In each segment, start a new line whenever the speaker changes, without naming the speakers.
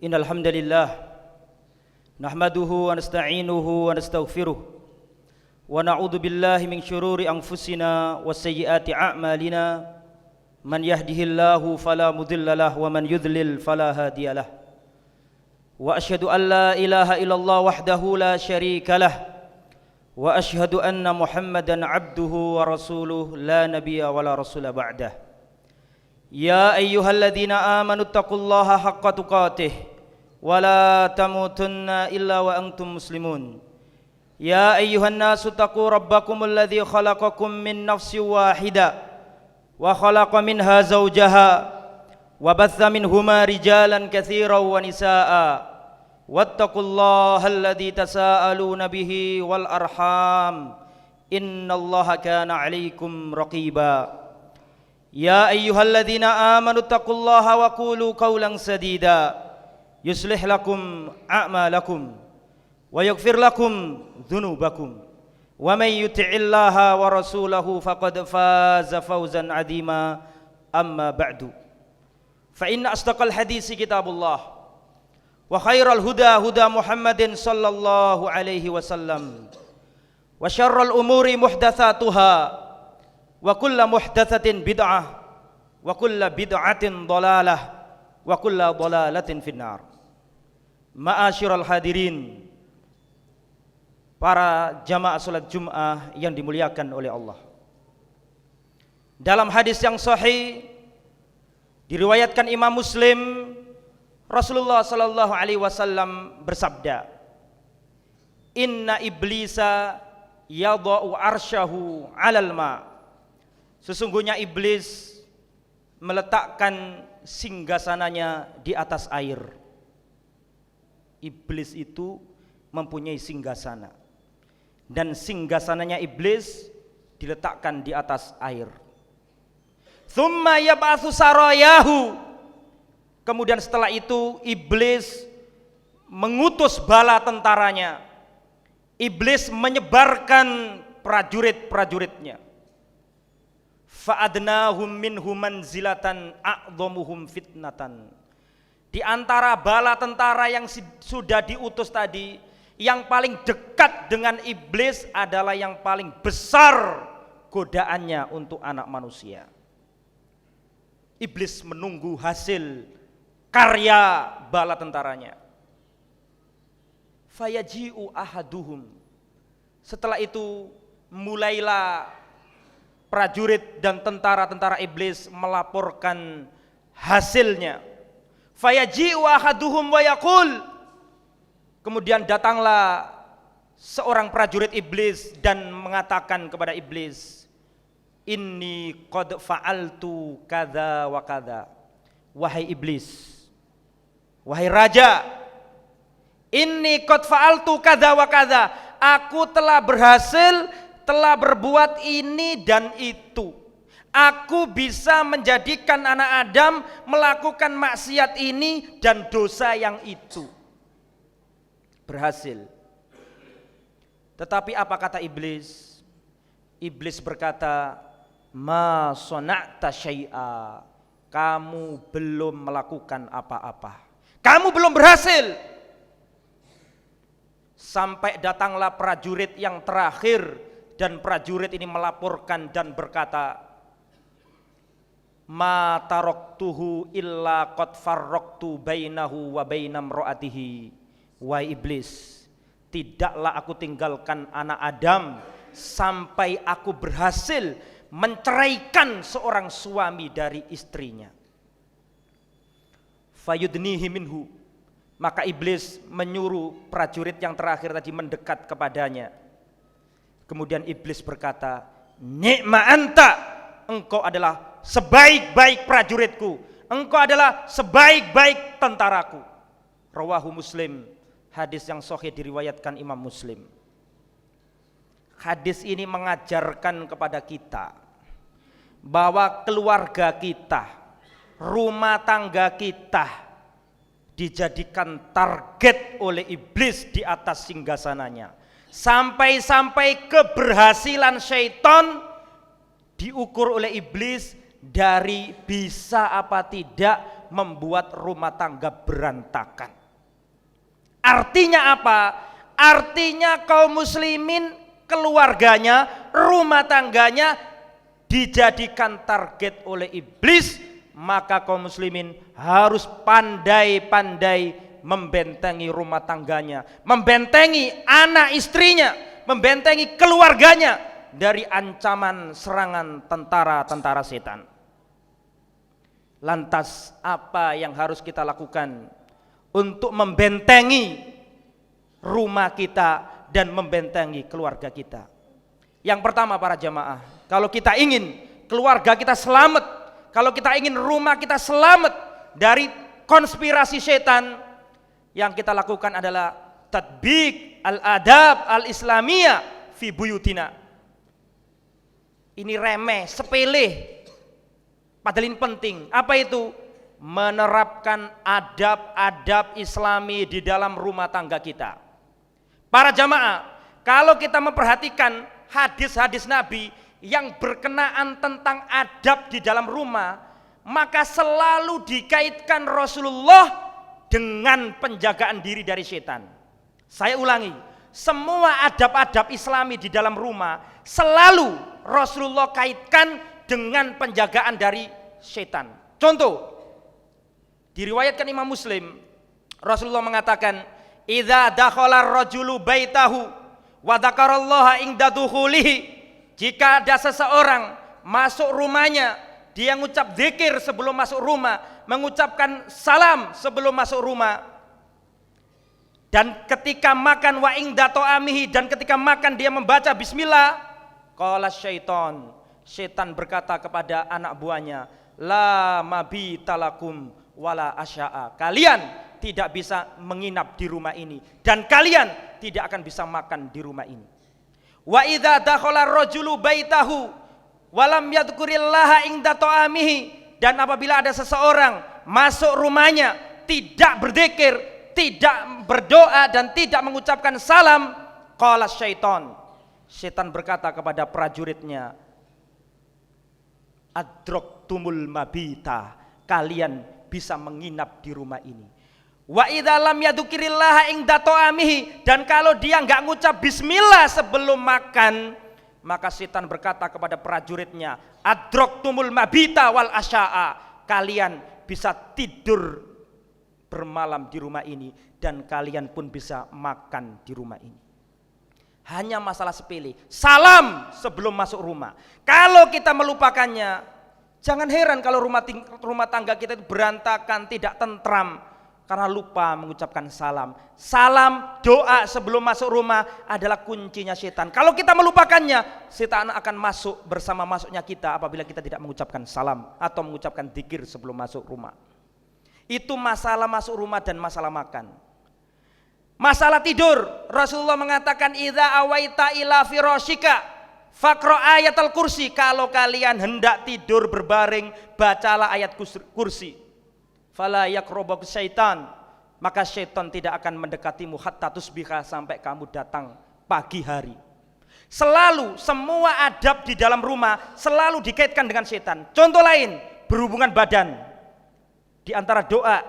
Innal hamdalillah nahmaduhu wa nasta'inuhu wa nastaghfiruh wa na'udzu billahi min syururi anfusina wa sayyiati a'malina man yahdihillahu fala mudhillalah wa man yudlil fala hadiyalah wa asyhadu an la ilaha illallah wahdahu la syarikalah wa asyhadu anna Muhammadan abduhu wa rasuluh la nabiyya wa la rasula ba'dah. Ya ayyuhalladzina amanu taqullaha haqqa tuqatih wa la tamutunna illa wa antum muslimun. Ya ayyuhan nasu taqu rabbakumul ladzi khalaqakum min nafsin wahidah wa khalaqa minha zawjaha wa batha minhuma rijalan katsiran wa nisaa'a wattaqullaha alladzi tasaaluna bihi wal arham innallaha kana 'alaikum raqiba. Ya ayyuhalladzina amanu taqullaha wa qulu qawlan sadida yuslih lakum a'malakum wa yaghfir lakum dhunubakum wa may yuti'illaha wa rasulahu faqad faza fawzan 'azima. Amma ba'du, fa inna asdaqal hadisi kitabullah wa khairal huda huda Muhammadin sallallahu alaihi wasallam wa syarral umuri muhdatsatuha wa kullu muhdatsatin bid'ah wa kullu bid'atin dhalalah wa kullu dhalalatin finnar. Ma'asyiral hadirin, para jamaah salat Jumat yang dimuliakan oleh Allah. Dalam hadis yang sahih diriwayatkan Imam Muslim, Rasulullah sallallahu alaihi wasallam bersabda, "Inna iblisa yadha'u arsyahu 'alal ma." Sesungguhnya iblis meletakkan singgasananya di atas air. Iblis itu mempunyai singgasana, dan singgasananya iblis diletakkan di atas air. Tsumma yab'atsu sarayahu. Kemudian setelah itu iblis mengutus bala tentaranya. Iblis menyebarkan prajurit-prajuritnya. Fa'adnahum minhum manzilatan a'dhamuhum fitnatan. Di antara bala tentara yang sudah diutus tadi, yang paling dekat dengan iblis adalah yang paling besar godaannya untuk anak manusia. Iblis menunggu hasil karya bala tentaranya. Fayaji'u ahaduhum. Setelah itu mulailah prajurit dan tentara-tentara iblis melaporkan hasilnya. Fayaji'u ahaduhum wa yaqul. Kemudian datanglah seorang prajurit iblis dan mengatakan kepada iblis, "Inni qad fa'altu kadza wa kadza." Wahai iblis, wahai raja, inni qad fa'altu kadza wa kadza. Aku telah berhasil, telah berbuat ini dan itu. Aku bisa menjadikan anak Adam melakukan maksiat ini dan dosa yang itu. Berhasil. Tetapi apa kata iblis? Iblis berkata, "Ma sona'ta syai'a." Kamu belum melakukan apa-apa. Kamu belum berhasil. Sampai datanglah prajurit yang terakhir, dan prajurit ini melaporkan dan berkata, "Ma taraktuhu illa qad farraqtu bainahu wa bainam ra'atihi." Wahai iblis, tidaklah aku tinggalkan anak Adam sampai aku berhasil menceraikan seorang suami dari istrinya. Fayudnihi minhu. Maka iblis menyuruh prajurit yang terakhir tadi mendekat kepadanya. Kemudian iblis berkata, "Ni'ma anta." Engkau adalah sebaik-baik prajuritku. Engkau adalah sebaik-baik tentaraku. Rawahu Muslim. Hadis yang sahih diriwayatkan Imam Muslim. Hadis ini mengajarkan kepada kita bahwa keluarga kita, rumah tangga kita dijadikan target oleh iblis di atas singgasananya. Sampai-sampai keberhasilan syaitan diukur oleh iblis dari bisa apa tidak
membuat rumah tangga berantakan. Artinya apa? Artinya kaum muslimin, keluarganya, rumah tangganya dijadikan target oleh iblis. Maka kaum muslimin harus pandai-pandai membentengi rumah tangganya, membentengi anak istrinya, membentengi keluarganya dari ancaman serangan tentara-tentara setan. Lantas apa yang harus kita lakukan untuk membentengi rumah kita dan membentengi keluarga kita? Yang pertama para jamaah, kalau kita ingin keluarga kita selamat, kalau kita ingin rumah kita selamat dari konspirasi setan, yang kita lakukan adalah tatbik al-adab al-islamiyah fi buyutina. Ini remeh, sepele, padahal ini penting. Apa itu? Menerapkan adab-adab islami di dalam rumah tangga kita. Para jamaah, kalau kita memperhatikan hadis-hadis Nabi yang berkenaan tentang adab di dalam rumah, maka selalu dikaitkan Rasulullah dengan penjagaan diri dari setan. Saya ulangi, semua adab-adab islami di dalam rumah selalu Rasulullah kaitkan dengan penjagaan dari setan. Contoh, diriwayatkan Imam Muslim, Rasulullah mengatakan, "Idza dakhala ar-rajulu baitahu wa dzakarallaha inda dukhulihi." Jika ada seseorang masuk rumahnya, dia mengucap zikir sebelum masuk rumah, mengucapkan salam sebelum masuk rumah, dan ketika makan wa inda ta'amihi, dan ketika makan dia membaca bismillah, qala syaiton, setan berkata kepada anak buahnya, la mabita lakum wala asya'a, kalian tidak bisa menginap di rumah ini dan kalian tidak akan bisa makan di rumah ini. Wa idza dakhala ar-rajulu baitahu wa lam yadhkurillaha inda ta'amihi, dan apabila ada seseorang masuk rumahnya tidak berzikir, tidak berdoa dan tidak mengucapkan salam, qala syaiton, setan berkata kepada prajuritnya, adraktumul mabita, kalian bisa menginap di rumah ini. Wa idza lam yadhkurillaha inda ta'amihi, dan kalau dia enggak ngucap bismillah sebelum makan, maka setan berkata kepada prajuritnya, adraktumul mabita wal asya'a, kalian bisa tidur bermalam di rumah ini dan kalian pun bisa makan di rumah ini. Hanya masalah sepele, salam sebelum masuk rumah. Kalau kita melupakannya, jangan heran kalau rumah tangga kita itu berantakan, tidak tentram, karena lupa mengucapkan salam. Salam, doa sebelum masuk rumah adalah kuncinya setan. Kalau kita melupakannya, setan akan masuk bersama masuknya kita apabila kita tidak mengucapkan salam atau mengucapkan dzikir sebelum masuk rumah. Itu masalah masuk rumah dan masalah makan. Masalah tidur, Rasulullah mengatakan, idza awaita ila firasyika faqra ayatul kursi, kalau kalian hendak tidur berbaring, bacalah ayat kursi. Fala yaqrabuk syaitan, maka syaitan tidak akan mendekatimu hatta tusbiha, sampai kamu datang pagi hari. Selalu semua adab di dalam rumah selalu dikaitkan dengan setan. Contoh lain, berhubungan badan. Di antara doa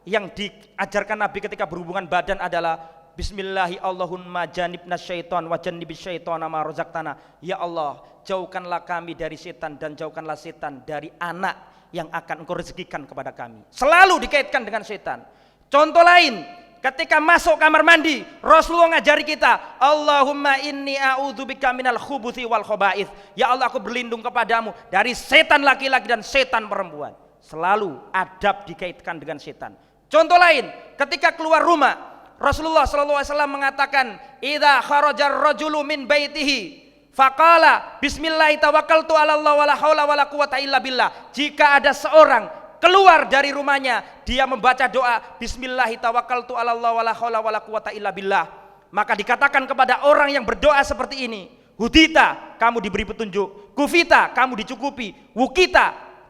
yang diajarkan Nabi ketika berhubungan badan adalah bismillahi Allahumma janibna syaitan wa janibis syaitana ma razaqtana. Ya Allah, jauhkanlah kami dari setan dan jauhkanlah setan dari anak yang akan engkau rezekikan kepada kami. Selalu dikaitkan dengan setan. Contoh lain, ketika masuk kamar mandi, Rasulullah ngajari kita, Allahumma inni a'udzubika minal khubuthi wal khaba'ith. Ya Allah, aku berlindung kepadamu dari setan laki-laki dan setan perempuan. Selalu adab dikaitkan dengan setan. Contoh lain, ketika keluar rumah, Rasulullah SAW mengatakan, idza kharajar rajulu min baitihi faqala bismillahi tawakkaltu 'ala Allah wala haula wala quwata illa billah. Jika ada seorang keluar dari rumahnya, dia membaca doa bismillahi tawakkaltu 'ala Allah wala haula wala quwata illa billah, maka dikatakan kepada orang yang berdoa seperti ini, hudita, kamu diberi petunjuk, kufita, kamu dicukupi, wukita,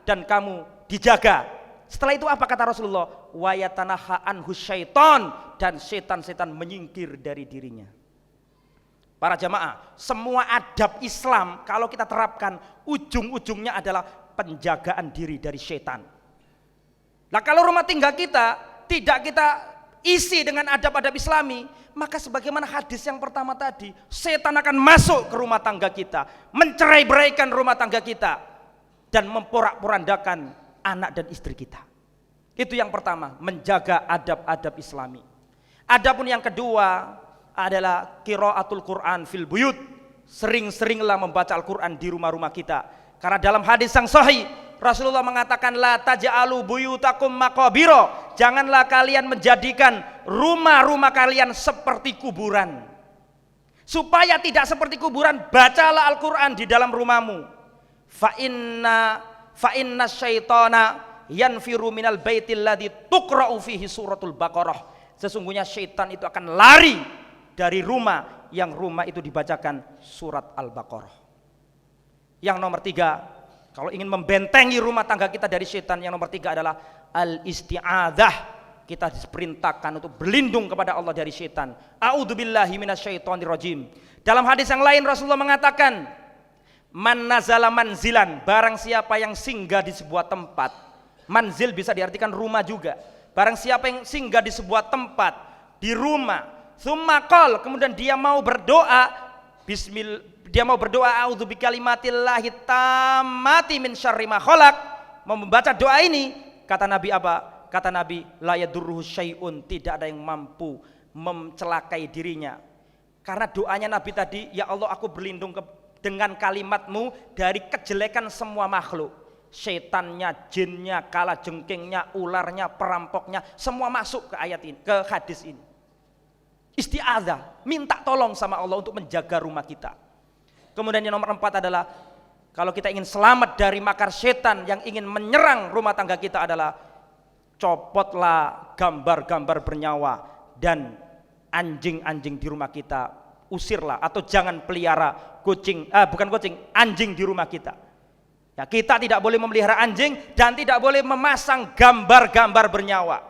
dan kamu dijaga. Setelah itu apa kata Rasulullah? Wa yatanaha anhu syaiton, dan setan-setan menyingkir dari dirinya. Para jamaah, semua adab Islam kalau kita terapkan, ujung-ujungnya adalah penjagaan diri dari setan. Nah kalau rumah tangga kita tidak kita isi dengan adab-adab Islami, maka sebagaimana hadis yang pertama tadi, setan akan masuk ke rumah tangga kita, mencerai-beraikan rumah tangga kita, dan memporak-porandakan anak dan istri kita. Itu yang pertama, menjaga adab-adab Islami. Adapun yang kedua adalah qiraatul Quran fil buyut. Sering-seringlah membaca Al-Quran di rumah-rumah kita. Karena dalam hadis yang sahih, Rasulullah mengatakan, la taj'alu buyutakum maqabiro. Janganlah kalian menjadikan rumah-rumah kalian seperti kuburan. Supaya tidak seperti kuburan, bacalah Al-Quran di dalam rumahmu. Fa inna syaitana yanfiru minal baitil ladzi tuqra'u fihi suratul Baqarah. Sesungguhnya syaitan itu akan lari dari rumah yang rumah itu dibacakan surat Al-Baqarah. Yang nomor 3, kalau ingin membentengi rumah tangga kita dari syaitan, yang nomor 3 adalah al-isti'adzah. Kita diperintahkan untuk berlindung kepada Allah dari syaitan. A'udzubillahi minasyaitonirrajim. Dalam hadis yang lain Rasulullah mengatakan, man nazala manzilan, barang siapa yang singgah di sebuah tempat. Manzil bisa diartikan rumah juga. Barang siapa yang singgah di sebuah tempat, di rumah, summa qol, kemudian dia mau berdoa, dia mau berdoa, a'udzu bikalimatillahi tammati min syarri ma khalaq. Mau membaca doa ini, kata Nabi apa? Kata Nabi, la yadurruhu syai'un, tidak ada yang mampu mencelakai dirinya. Karena doanya Nabi tadi, ya Allah aku berlindung dengan kalimatmu dari kejelekan semua makhluk. Syaitannya, jinnya, kalajengkingnya, ularnya, perampoknya, semua masuk ke ayat ini, ke hadis ini. Isti'adzah, minta tolong sama Allah untuk menjaga rumah kita. Kemudian yang nomor 4 adalah, kalau kita ingin selamat dari makar setan yang ingin menyerang rumah tangga kita adalah, copotlah gambar-gambar bernyawa dan anjing-anjing di rumah kita, usirlah, atau jangan pelihara anjing di rumah kita. Ya, kita tidak boleh memelihara anjing dan tidak boleh memasang gambar-gambar bernyawa.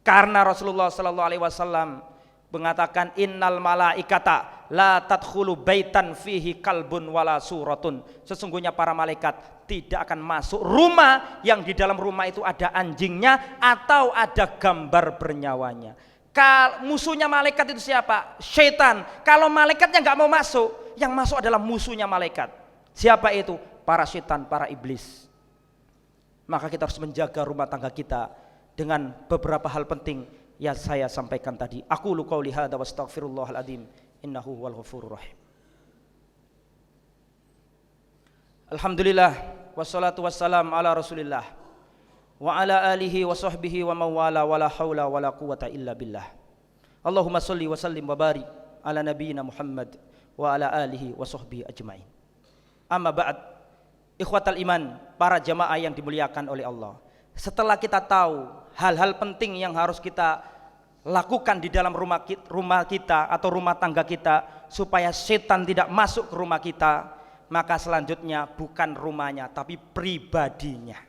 Karena Rasulullah sallallahu alaihi wasallam mengatakan, innal malaikata la tadkhulu baitan fihi kalbun wala suratun. Sesungguhnya para malaikat tidak akan masuk rumah yang di dalam rumah itu ada anjingnya atau ada gambar bernyawanya. Musuhnya malaikat itu siapa? Syaitan. Kalau malaikatnya nggak mau masuk, yang masuk adalah musuhnya malaikat. Siapa itu? Para syaitan, para iblis. Maka kita harus menjaga rumah tangga kita dengan beberapa hal penting yang saya sampaikan tadi. Aku qauli hadza wa astaghfirullahal adzim innahu huwal ghafurur rahim. Alhamdulillah wassalatu wassalam ala Rasulillah wa ala alihi wa sahbihi wa mawala wala haula wala quwata illa billah. Allahumma shalli wa sallim wa barik ala nabiyyina Muhammad wa ala alihi wa sahbihi ajmain. Amma ba'd. Ikhwatal iman, para jamaah yang dimuliakan oleh Allah. Setelah kita tahu hal-hal penting yang harus kita lakukan di dalam rumah kita atau rumah tangga kita supaya setan tidak masuk ke rumah kita, maka selanjutnya bukan rumahnya tapi pribadinya.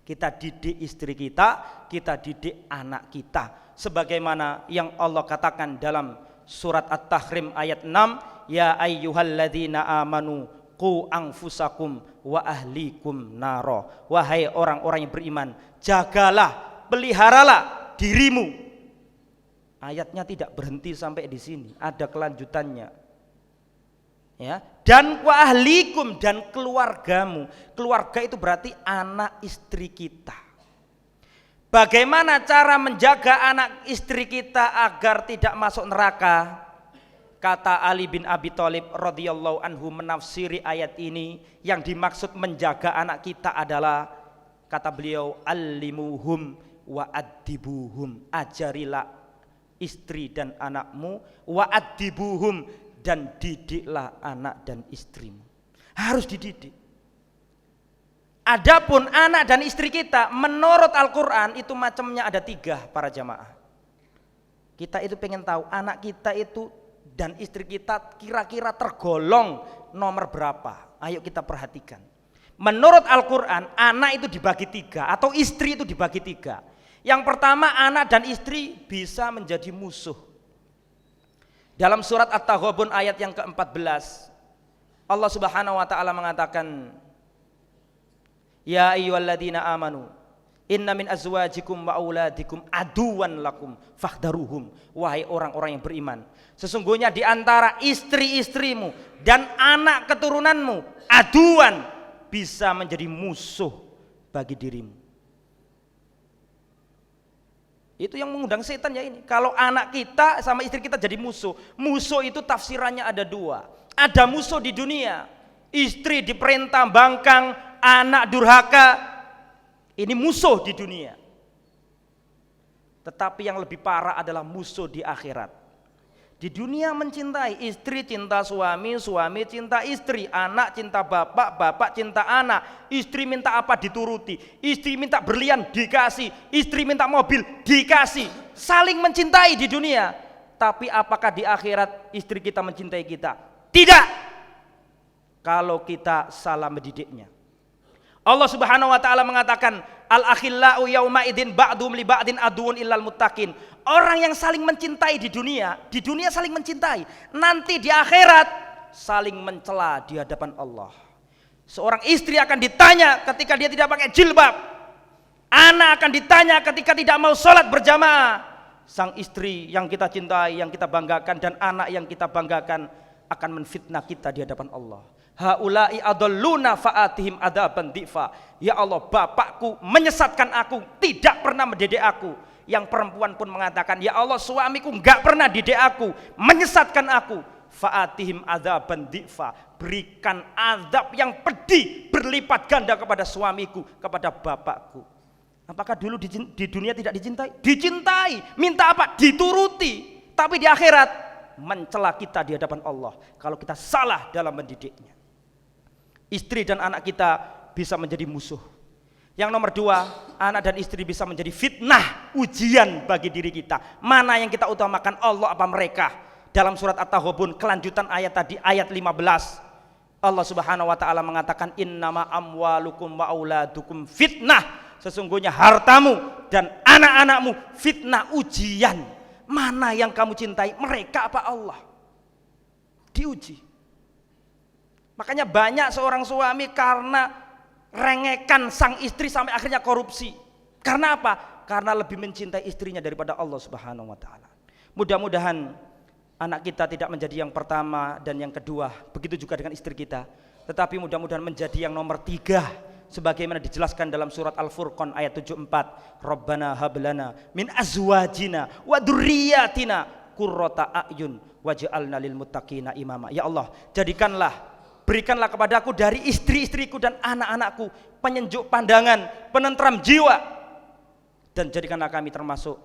Kita didik istri kita didik anak kita. Sebagaimana yang Allah katakan dalam surat At-Tahrim ayat 6, ya ayyuhalladzina amanu qu anfusakum wa ahlikum naro. Wahai orang-orang yang beriman, jagalah, peliharalah dirimu. Ayatnya tidak berhenti sampai di sini, ada kelanjutannya. Ya, dan wa ahlikum, dan keluargamu. Keluarga itu berarti anak istri kita. Bagaimana cara menjaga anak istri kita agar tidak masuk neraka? Kata Ali bin Abi Thalib radhiyallahu anhu menafsiri ayat ini, yang dimaksud menjaga anak kita adalah, kata beliau, allimuhum wa addibuhum, ajarilah istri dan anakmu, wa addibuhum, dan didiklah anak dan istrimu. Harus dididik. Adapun anak dan istri kita menurut Al-Quran itu macamnya ada 3 para jamaah. Kita itu pengen tahu anak kita itu dan istri kita kira-kira tergolong nomor berapa? Ayo kita perhatikan. Menurut Al-Quran, anak itu dibagi 3 atau istri itu dibagi 3. Yang pertama, anak dan istri bisa menjadi musuh. Dalam surat At-Taghabun ayat yang ke-14, Allah Subhanahu wa taala mengatakan, ya ayyuhalladzina amanu, Inna min azwajikum wa auladikum aduwan lakum fahdharuhum. Wahai orang-orang yang beriman, sesungguhnya di antara istri-istrimu dan anak keturunanmu aduan, bisa menjadi musuh bagi dirimu. Itu yang mengundang setan ya ini. Kalau anak kita sama istri kita jadi musuh. Musuh itu tafsirannya ada dua. Ada musuh di dunia, istri diperintah bangkang, anak durhaka. Ini musuh di dunia. Tetapi yang lebih parah adalah musuh di akhirat. Di dunia mencintai, istri cinta suami, suami cinta istri, anak cinta bapak, bapak cinta anak, istri minta apa dituruti, istri minta berlian dikasih, istri minta mobil dikasih, saling mencintai di dunia. Tapi apakah di akhirat istri kita mencintai kita? Tidak. Kalau kita salah mendidiknya. Allah Subhanahu wa taala mengatakan, al-akhillau yauma idzin ba'dhum li ba'din aduun illal muttaqin. Orang yang saling mencintai di dunia saling mencintai, nanti di akhirat saling mencela di hadapan Allah. Seorang istri akan ditanya ketika dia tidak pakai jilbab. Anak akan ditanya ketika tidak mau sholat berjamaah. Sang istri yang kita cintai, yang kita banggakan, dan anak yang kita banggakan akan menfitnah kita di hadapan Allah. Haula'i adalluna fa'atihim adzaban dhifa. Ya Allah, bapakku menyesatkan aku, tidak pernah mendidik aku. Yang perempuan pun mengatakan, ya Allah, suamiku enggak pernah didik aku, menyesatkan aku. Fa'atihim adzaban dhifa. Berikan azab yang pedih berlipat ganda kepada suamiku, kepada bapakku. Apakah dulu di dunia tidak dicintai? Dicintai. Minta apa? Dituruti. Tapi di akhirat mencela kita di hadapan Allah kalau kita salah dalam mendidiknya. Istri dan anak kita bisa menjadi musuh. Yang nomor dua, anak dan istri bisa menjadi fitnah, ujian bagi diri kita. Mana yang kita utamakan, Allah apa mereka? Dalam surat At-Taghabun, kelanjutan ayat tadi, ayat 15, Allah Subhanahu wa taala mengatakan, innama amwalukum wa auladukum fitnah. Sesungguhnya hartamu dan anak-anakmu fitnah, ujian. Mana yang kamu cintai, mereka apa Allah? Diuji. Makanya banyak seorang suami karena rengekan sang istri sampai akhirnya korupsi. Karena apa? Karena lebih mencintai istrinya daripada Allah Subhanahu wa taala. Mudah-mudahan anak kita tidak menjadi yang pertama dan yang kedua, begitu juga dengan istri kita, tetapi mudah-mudahan menjadi yang nomor 3 sebagaimana dijelaskan dalam surat Al-Furqan ayat 74. Rabbana hablana min azwajina wa dzurriyyatina qurrata a'yun waj'alna lil muttaqina imama. Ya Allah, berikanlah kepadaku dari istri-istriku dan anak-anakku penyejuk pandangan, penentram jiwa, dan jadikanlah kami termasuk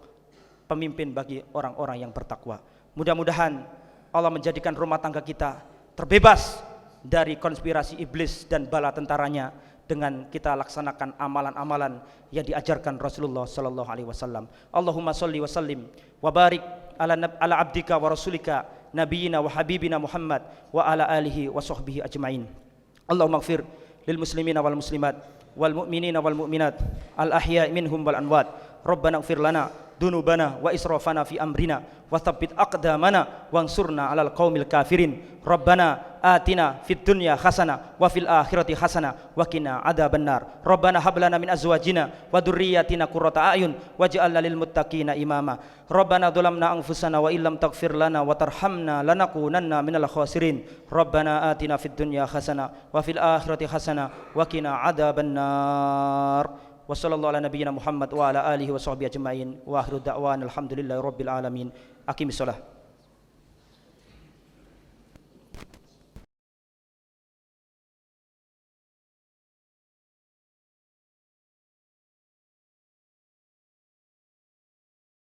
pemimpin bagi orang-orang yang bertakwa. Mudah-mudahan Allah menjadikan rumah tangga kita terbebas dari konspirasi iblis dan bala tentaranya dengan kita laksanakan amalan-amalan yang diajarkan Rasulullah sallallahu alaihi wasallam. Allahumma shalli wa sallim wa barik ala abdika wa rasulika nabiyina wa habibina Muhammad wa ala alihi wa sahbihi ajma'in. Allahumma ighfir lil muslimina wal muslimat wal mu'minina wal mu'minat al ahya'i minhum wal amwat. Rabbana ighfir lana dunubana wa israfana fi amrina wa tsabbit aqdamana wansurna 'alal qaumil kafirin. Rabbana atina fid dunya hasanah wa fil akhirati hasanah wa qina adzabannar. Rabbana hab lana min azwajina wa dzurriyyatina qurrata a'yun waj'alna lil muttaqina imama. Rabbana dzalamna anfusana wa illam taghfir lana wa tarhamna lanakunanna minal khasirin. Rabbana atina fid dunya hasanah wa fil akhirati hasanah wa qina adzabannar. Wa sallallahu ala nabiyyina Muhammad wa ala alihi wa sahbihi ajma'in wa akhiru da'wana alhamdulillahi rabbil alamin. Aqimissalah.